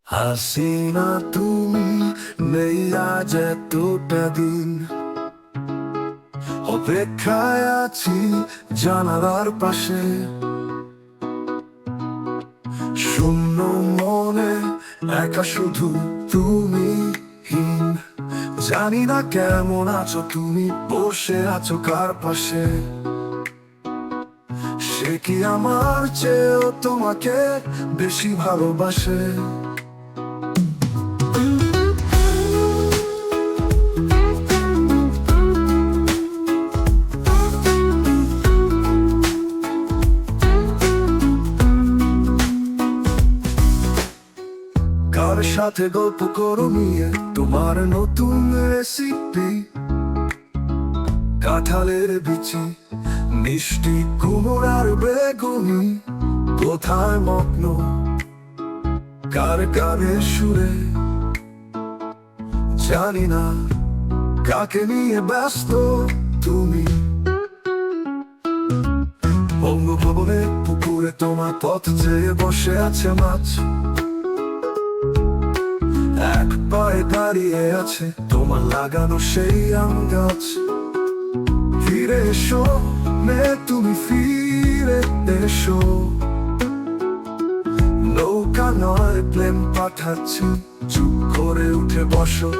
হাসিনা তুমি নেই আজ এতটা দিন, অপেক্ষায় আছি জানালার পাশে। শূন্য মনে একা শুধু তুমি হীন, জানি না কেমন আছো তুমি, বসে আছো কার পাশে। সে কি আমার চেয়েও তোমাকে বেশি ভালোবাসে? কার সাথে গল্প করো নিয়ে তোমার নতুন রেসিপি, কাঁঠালের বিচি, মিষ্টি কুমড়ো আর বেগুনি। কোথায় মগ্ন কার গানের সুরে, জানি না কাকে নিয়ে ব্যস্ত তুমি। বঙ্গভবনে পুকুরে তোমার পথ চেয়ে বসে আছে মাছ, এক পায়ে দাঁড়িয়ে আছে তোমার লাগানো সেই আম গাছ। ফিরে এসো মে তুমি, ফিরে এসো, নৌকা নয় প্লেন পাঠাচ্ছি, চুপ করে উঠে বসো।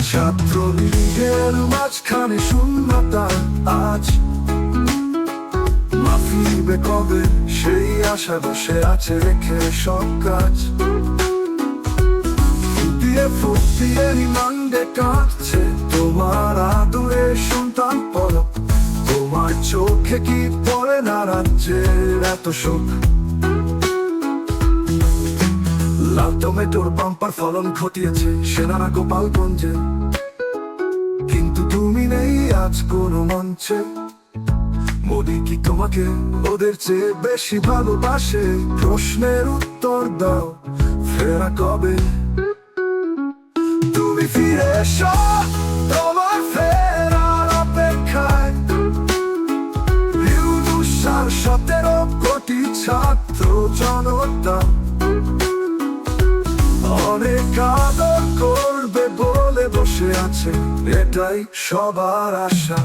ছাত্রলীগের মাঝখানে শূন্যতা আজ, মা ফিরবে কবে সেই আশা বসে আছে রেখে সব কাজ। ফুটিয়ে রিমান্ডে কাটছে তোমার আদরের সন্তান পলক, তোমার চোখে কি পড়ে না রাজ্যের এত শোক। লাল টমেটোর বাম্পার ফলন ঘটিয়েছে সেনারা গোপালগঞ্জে, কিন্তু তুমি নেই আজ কোনো মঞ্চে। মোদি কি তোমাকে ওদের চেয়ে বেশি ভালোবাসে? প্রশ্নের উত্তর দাও, ফেরা কবে? তুমি ফিরে এসো তোমার ফেরার অপেক্ষায়, 17 কোটি ছাত্র জনতা অনেক আদর করবে বলে বসে আছে, এটাই সবার আশা।